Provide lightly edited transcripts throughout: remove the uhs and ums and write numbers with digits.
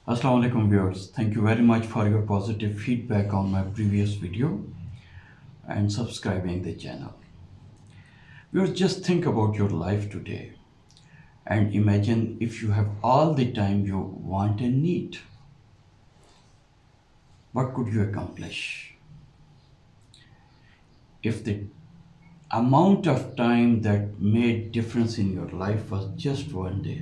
Assalamu alaikum viewers. Thank you very much for your positive feedback on my previous video and subscribing the channel. Viewers, just think about your life today and imagine if you have all the time you want and need. What could you accomplish? If the amount of time that made difference in your life was just one day,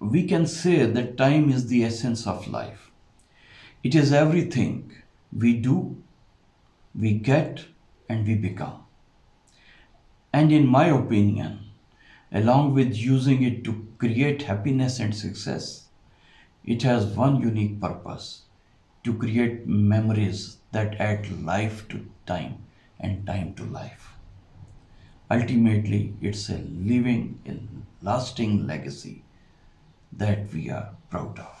we can say that time is the essence of life. It is everything we do, we get, and we become. And in my opinion, along with using it to create happiness and success, it has one unique purpose: to create memories that add life to time and time to life. Ultimately, it's a living, a lasting legacy that we are proud of.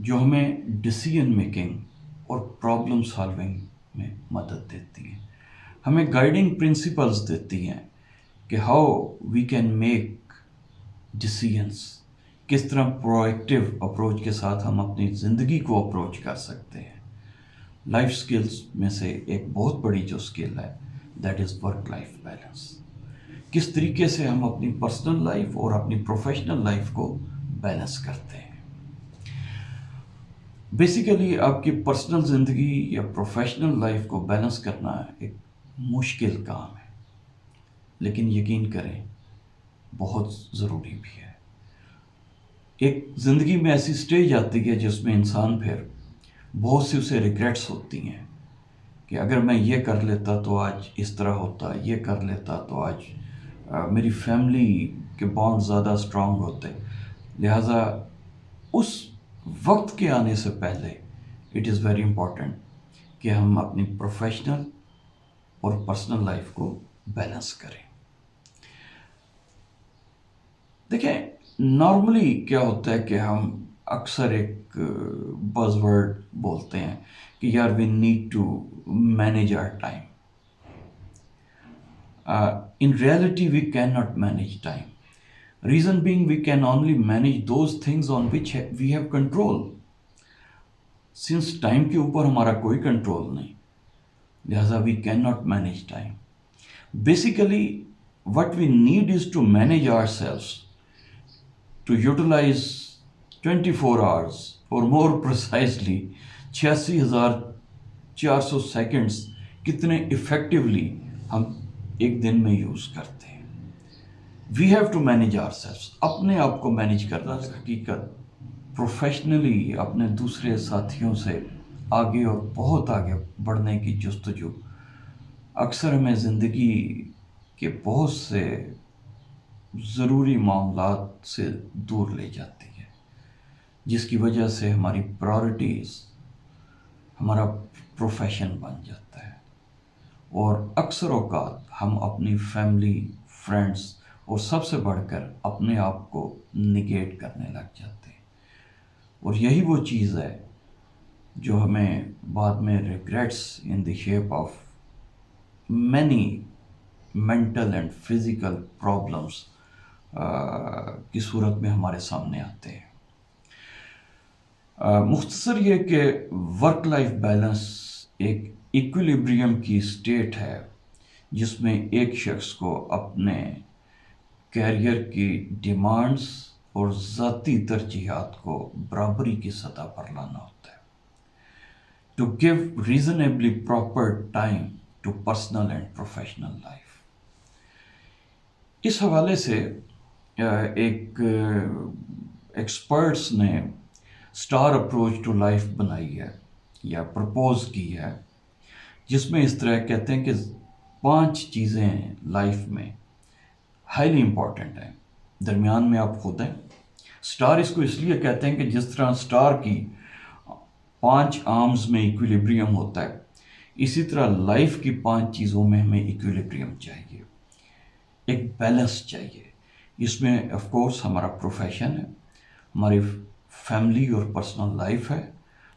جو ہمیں decision making اور problem solving میں مدد دیتی ہیں، ہمیں guiding principles دیتی ہیں کہ how we can make decisions, کس طرح پروایکٹیو اپروچ کے ساتھ ہم اپنی زندگی کو اپروچ کر سکتے ہیں۔ لائف سکلز میں سے ایک بہت بڑی جو سکل ہے that is work life balance. کس طریقے سے ہم اپنی پرسنل لائف اور اپنی پروفیشنل لائف کو بیلنس کرتے ہیں۔ بیسیکلی آپ کی پرسنل زندگی یا پروفیشنل لائف کو بیلنس کرنا ایک مشکل کام ہے، لیکن یقین کریں بہت ضروری بھی ہے۔ ایک زندگی میں ایسی سٹیج آتی ہے جس میں انسان پھر بہت سی اسے ریگریٹس ہوتی ہیں کہ اگر میں یہ کر لیتا تو آج اس طرح ہوتا، یہ کر لیتا تو آج میری فیملی کے بانڈ زیادہ اسٹرانگ ہوتے۔ لہٰذا اس وقت کے آنے سے پہلے اٹ از ویری امپورٹنٹ کہ ہم اپنی پروفیشنل اور پرسنل لائف کو بیلنس کریں۔ دیکھیں نارملی کیا ہوتا ہے کہ ہم اکثر ایک بز ورڈ بولتے ہیں کہ یار we need to manage our time. In reality we cannot manage time. Reason being we can only manage those things on which we have control. Since time کے اوپر ہمارا کوئی کنٹرول نہیں، لہذا we cannot manage time. Basically what we need is to manage ourselves, to utilize 24 hours or more precisely 86,400 seconds کتنے effectively ہم ایک دن میں یوز کرتے ہیں۔ We have to manage ourselves, اپنے آپ کو مینیج کرنا۔ حقیقت پروفیشنلی اپنے دوسرے ساتھیوں سے آگے اور بہت آگے بڑھنے کی جستجو اکثر ہمیں زندگی کے بہت سے ضروری معاملات سے دور لے جاتی ہے، جس کی وجہ سے ہماری پرائورٹیز ہمارا پروفیشن بن جاتا ہے، اور اکثر اوقات ہم اپنی فیملی، فرینڈس اور سب سے بڑھ کر اپنے آپ کو نگیٹ کرنے لگ جاتے ہیں، اور یہی وہ چیز ہے جو ہمیں بعد میں regrets in the shape of many mental and physical problems کی صورت میں ہمارے سامنے آتے ہیں۔ مختصر یہ کہ ورک لائف بیلنس ایک ایکویلیبریم کی سٹیٹ ہے جس میں ایک شخص کو اپنے کیریئر کی ڈیمانڈز اور ذاتی ترجیحات کو برابری کی سطح پر لانا ہوتا ہے، to give reasonably proper time to personal and professional life. اس حوالے سے ایک ایکسپرٹس نے اسٹار اپروچ ٹو لائف بنائی ہے یا پرپوز کی ہے، جس میں اس طرح کہتے ہیں کہ 5 چیزیں لائف میں ہائیلی امپورٹنٹ ہیں، درمیان میں آپ خود ہیں۔ اسٹار اس کو اس لیے کہتے ہیں کہ جس طرح اسٹار کی 5 آرمز میں ایکویلیبریم ہوتا ہے، اسی طرح لائف کی 5 چیزوں میں ہمیں ایکویلیبریم چاہیے، ایک بیلنس چاہیے۔ اس میں آف کورس ہمارا پروفیشن ہے، ہماری فیملی اور پرسنل لائف ہے،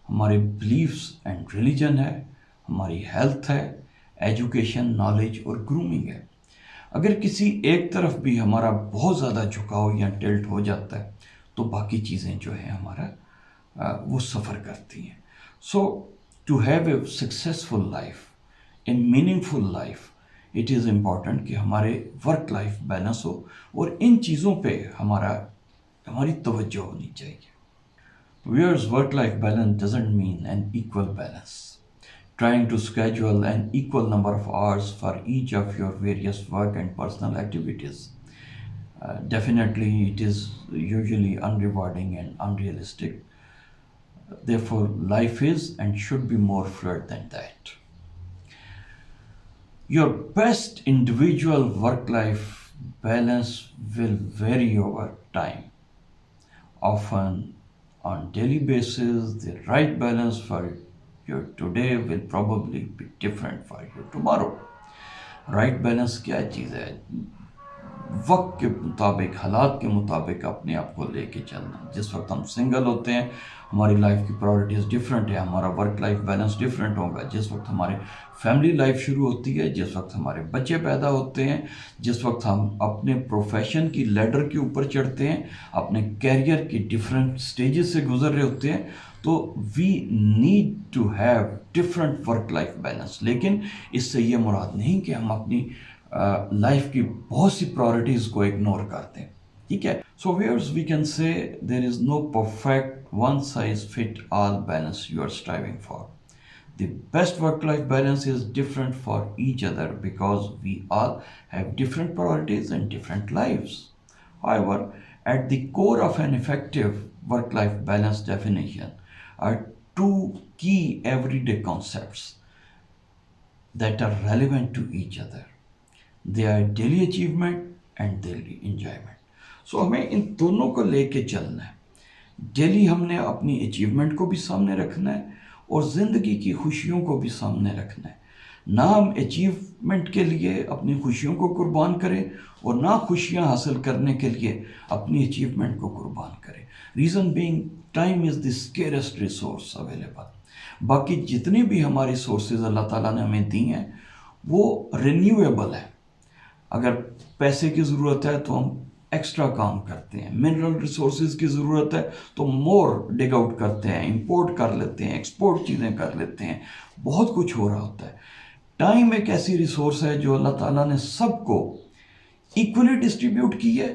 ہمارے بلیفس اینڈ ریلیجن ہے، ہماری ہیلتھ ہے، ایجوکیشن، نالج اور گرومنگ ہے۔ اگر کسی ایک طرف بھی ہمارا بہت زیادہ جھکاؤ یا ٹلٹ ہو جاتا ہے تو باقی چیزیں جو ہیں ہمارا وہ سفر کرتی ہیں۔ So to have a successful life, a meaningful life, it is important کہ ہمارے ورک لائف بیلنس ہو، اور ان چیزوں پہ ہماری توجہ ہونی چاہیے۔ Whereas work-life balance doesn't mean an equal balance. Trying to schedule an equal number of hours for each of your various work and personal activities. Definitely it is usually unrewarding and unrealistic. Therefore, life is and should be more fluid than that. Your best individual work-life balance will vary over time. Often on daily basis, the right balance for your today will probably be different for you tomorrow. Right balance کیا چیز ہے؟ وقت کے مطابق، حالات کے مطابق اپنے آپ کو لے کے چلنا. جس وقت ہم سنگل ہوتے ہیں ہماری لائف کی پرائورٹیز ڈیفرنٹ ہے، ہمارا ورک لائف بیلنس ڈیفرنٹ ہوگا. جس وقت ہماری فیملی لائف شروع ہوتی ہے، جس وقت ہمارے بچے پیدا ہوتے ہیں، جس وقت ہم اپنے پروفیشن کی لیڈر کے اوپر چڑھتے ہیں، اپنے کیریئر کی ڈیفرنٹ سٹیجز سے گزر رہے ہوتے ہیں، تو we need to have different work life balance. لیکن اس سے یہ مراد نہیں کہ ہم اپنی لائف کی بہت سی پرائورٹیز کو اگنور کرتے ہیں. ٹھیک ہے. سو wears we can say there is no perfect one size fit all balance you are striving for. The best work-life balance is different for each other because we all have different priorities and different lives. However, at the core of an effective work-life balance definition are two key everyday concepts that are relevant to each other. They are daily achievement and daily enjoyment. So ہمیں ان دونوں کو لے کے چلنا ہے. Daily ہم نے اپنی اچیومنٹ کو بھی سامنے رکھنا ہے اور زندگی کی خوشیوں کو بھی سامنے رکھنا ہے. نہ ہم اچیومنٹ کے لیے اپنی خوشیوں کو قربان کریں اور نہ خوشیاں حاصل کرنے کے لیے اپنی اچیومنٹ کو قربان کریں. Reason being time is the scarcest resource available. باقی جتنی بھی ہماری سورسز اللہ تعالیٰ نے ہمیں دی ہیں وہ رینیویبل ہے. اگر پیسے کی ضرورت ہے تو ہم ایکسٹرا کام کرتے ہیں، منرل ریسورسز کی ضرورت ہے تو مور ڈگ آؤٹ کرتے ہیں، امپورٹ کر لیتے ہیں، ایکسپورٹ چیزیں کر لیتے ہیں، بہت کچھ ہو رہا ہوتا ہے. ٹائم ایک ایسی ریسورس ہے جو اللہ تعالیٰ نے سب کو ایکولی ڈسٹریبیوٹ کی ہے،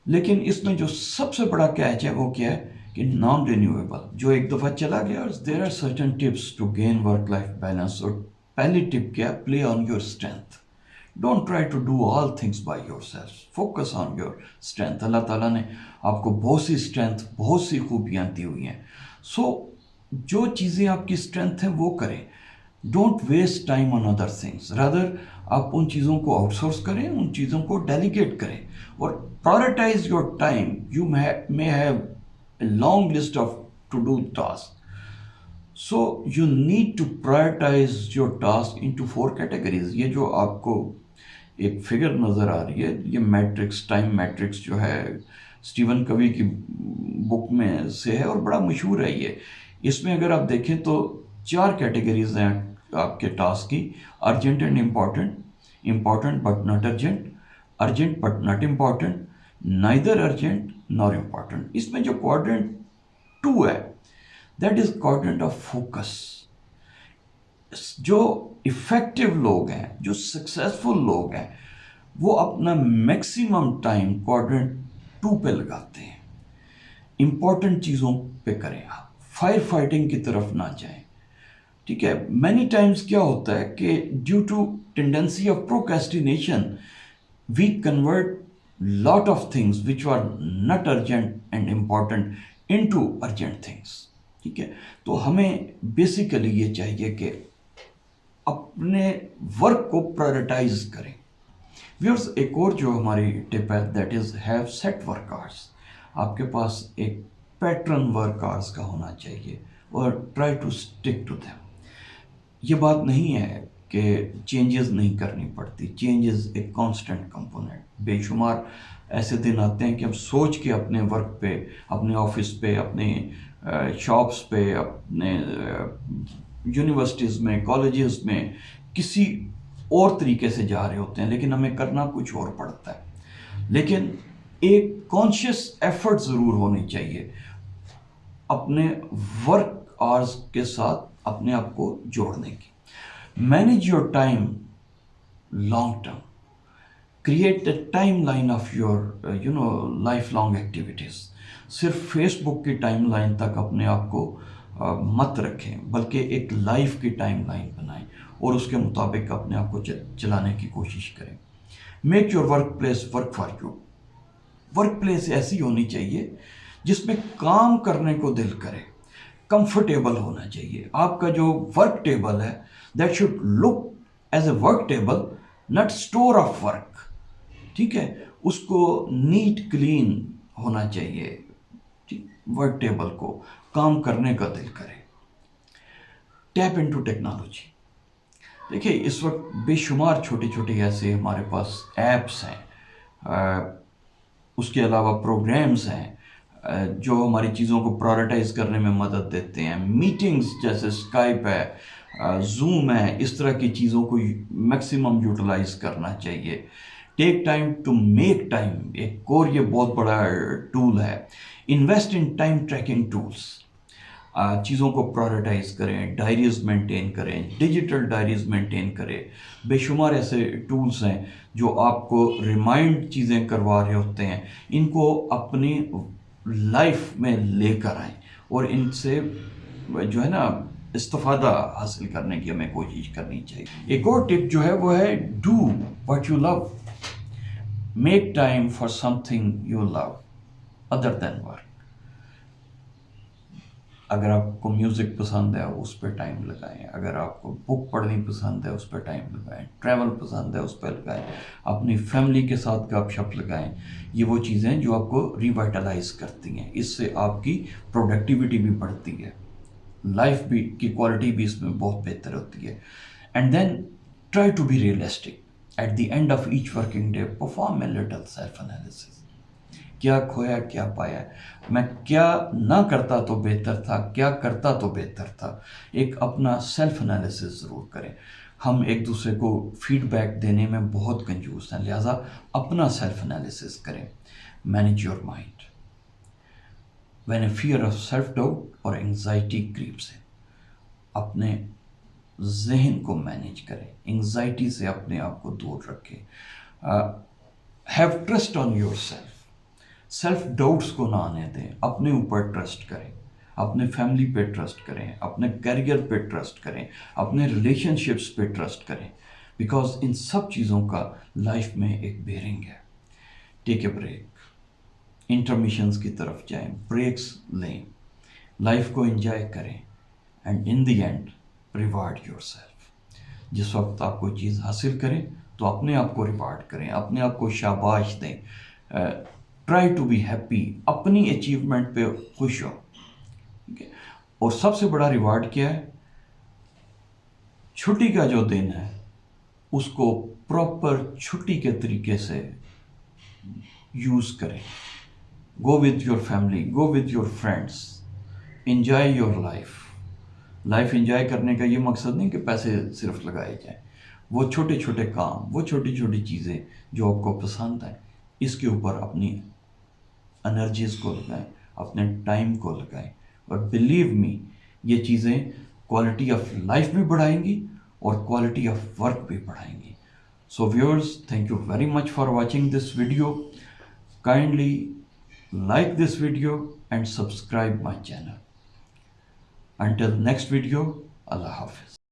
لیکن اس میں جو سب سے بڑا کیچ ہے وہ کیا ہے کہ نان رینیویبل، جو ایک دفعہ چلا گیا. There are certain tips to gain work life balance. اور پہلی ٹپ کیا ہے؟ Play on your strength. Don't try to do all things by yourself, focus on your strength. اللہ تعالیٰ نے آپ کو بہت سی اسٹرینتھ، بہت سی خوبیاں دی ہوئی ہیں. سو جو چیزیں آپ کی اسٹرینتھ ہیں وہ کریں. Don't waste time on other things, rather آپ ان چیزوں کو آؤٹ سورس کریں، ان چیزوں کو ڈیلیگیٹ کریں اور prioritise your time. You may have a long list of to-do tasks. So you need to prioritize your task into 4 categories. یہ جو آپ کو ایک فگر نظر آ رہی ہے، یہ میٹرکس، ٹائم میٹرکس جو ہے اسٹیون کوی کی بک میں سے ہے اور بڑا مشہور ہے یہ. اس میں اگر آپ دیکھیں تو 4 کیٹیگریز ہیں آپ کے ٹاسک کی: urgent and important, important but not urgent, urgent but not important, neither urgent نار امپورٹنٹ. اس میں جو کوارڈرنٹ 2 ہے دیٹ از کوارڈرنٹ آف فوکس. جو افیکٹو لوگ ہیں، جو سکسیزفل لوگ ہیں، وہ اپنا میکسیمم ٹائم کوارڈرنٹ 2 پہ لگاتے ہیں. امپورٹنٹ چیزوں پہ کریں، فائر فائٹنگ کی طرف نہ جائیں. ٹھیک ہے. مینی ٹائمز کیا ہوتا ہے کہ due to tendency of procrastination we convert lot of things which are not urgent and important into urgent things. ٹھیک ہے. تو ہمیں بیسیکلی یہ چاہیے کہ اپنے ورک کو پرائورٹائز کریں. ویورز ایک اور جو ہماری ٹپ ہے that is have seat work hours. آپ کے پاس ایک پیٹرن ورک آورس کا ہونا چاہیے اور try to stick to them. یہ بات نہیں ہے کہ چینجز نہیں کرنی پڑتی، چینجز ایک کانسٹنٹ کمپوننٹ. بے شمار ایسے دن آتے ہیں کہ ہم سوچ کے اپنے ورک پہ، اپنے آفس پہ، اپنے شاپس پہ، اپنے یونیورسٹیز میں، کالجز میں کسی اور طریقے سے جا رہے ہوتے ہیں، لیکن ہمیں کرنا کچھ اور پڑتا ہے. لیکن ایک کانشیس ایفرٹ ضرور ہونی چاہیے اپنے ورک آورز کے ساتھ اپنے آپ کو جوڑنے کی. Manage your time long term. Create a time line of your life long activities. صرف فیس بک کی ٹائم لائن تک اپنے آپ کو مت رکھیں، بلکہ ایک لائف کی ٹائم لائن بنائیں اور اس کے مطابق اپنے آپ کو چلانے کی کوشش کریں. Make your work place work for you. Work place ایسی ہونی چاہیے جس میں کام کرنے کو دل کرے، کمفرٹیبل ہونا چاہیے. آپ کا جو ورک ٹیبل ہے that should look as a work table, not store of work. ٹھیک ہے. اس کو نیٹ کلین ہونا چاہیے. ورک ٹیبل کو کام کرنے کا دل کرے. Tap into technology. دیکھیے اس وقت بے شمار چھوٹے چھوٹے ایسے ہمارے پاس ایپس ہیں اس کے علاوہ پروگرامز ہیں جو ہماری چیزوں کو پرائورٹائز کرنے میں مدد دیتے ہیں. میٹنگز جیسے اسکائپ ہے، زوم ہے، اس طرح کی چیزوں کو میکسیمم یوٹیلائز کرنا چاہیے. Take time to make time ایک اور یہ بہت بڑا ٹول ہے. Invest in time tracking tools. چیزوں کو پرائورٹائز کریں، ڈائریز مینٹین کریں، ڈیجیٹل ڈائریز مینٹین کریں. بے شمار ایسے ٹولس ہیں جو آپ کو ریمائنڈ چیزیں کروا رہے ہوتے ہیں. ان کو اپنی لائف میں لے کر آئیں اور ان سے جو ہے نا استفادہ حاصل کرنے کی ہمیں کوشش کرنی چاہیے. ایک اور ٹپ جو ہے وہ ہے do what you love. Make time for something you love other than work. اگر آپ کو میوزک پسند ہے اس پہ ٹائم لگائیں، اگر آپ کو بک پڑھنی پسند ہے اس پہ ٹائم لگائیں، ٹریول پسند ہے اس پہ لگائیں، اپنی فیملی کے ساتھ گپ شپ لگائیں. یہ وہ چیزیں جو آپ کو ریوائٹلائز کرتی ہیں. اس سے آپ کی پروڈکٹیوٹی بھی بڑھتی ہے، لائف بھی کی کوالٹی بھی اس میں بہت بہتر ہوتی ہے. And then try to be realistic. At the end of each working day perform a little self analysis. کیا کھویا، کیا پایا، میں کیا نہ کرتا تو بہتر تھا، کیا کرتا تو بہتر تھا. ایک اپنا سیلف انالیسس ضرور کریں. ہم ایک دوسرے کو فیڈ بیک دینے میں بہت کنجوس ہیں، لہٰذا اپنا سیلف انالیسس کریں. Manage your mind when a fear of self doubt اور انگزائٹی کریپس ان. اپنے ذہن کو مینیج کریں، انگزائٹی سے اپنے آپ کو دور رکھیں. Have trust on your self. Self doubts کو نہ آنے دیں، اپنے اوپر ٹرسٹ کریں، اپنے فیملی پہ ٹرسٹ کریں، اپنے کیریئر پہ ٹرسٹ کریں، اپنے ریلیشن شپس پہ ٹرسٹ کریں. بیکاز ان سب چیزوں کا لائف میں ایک بیئرنگ ہے. ٹیک اے بریک. انٹرمیشنز کی طرف جائیں، بریکس لیں، لائف کو انجوائے کریں. And in the end reward your self. جس وقت آپ کوئی چیز حاصل کریں تو اپنے آپ کو ریوارڈ کریں، اپنے آپ کو شاباش دیں. Try to be happy. اپنی اچیومنٹ پہ خوش ہو. ٹھیک ہے. اور سب سے بڑا ریوارڈ کیا ہے؟ چھٹی کا جو دن ہے اس کو پراپر چھٹی کے طریقے سے یوز کریں. Go with your family, go with your friends, enjoy your life. Life enjoy کرنے کا یہ مقصد نہیں کہ پیسے صرف لگائے جائیں. وہ چھوٹے چھوٹے کام، وہ چھوٹی چھوٹی چیزیں جو آپ کو پسند ہیں، اس کے اوپر اپنی انرجیز کو لگائیں، اپنے ٹائم کو لگائیں. اور بلیو می، یہ چیزیں کوالٹی آف لائف بھی بڑھائیں گی اور کوالٹی آف ورک بھی بڑھائیں گی. So viewers, thank you very much for watching this video. Kindly like this video and subscribe my channel. Until next video, Allah Hafiz.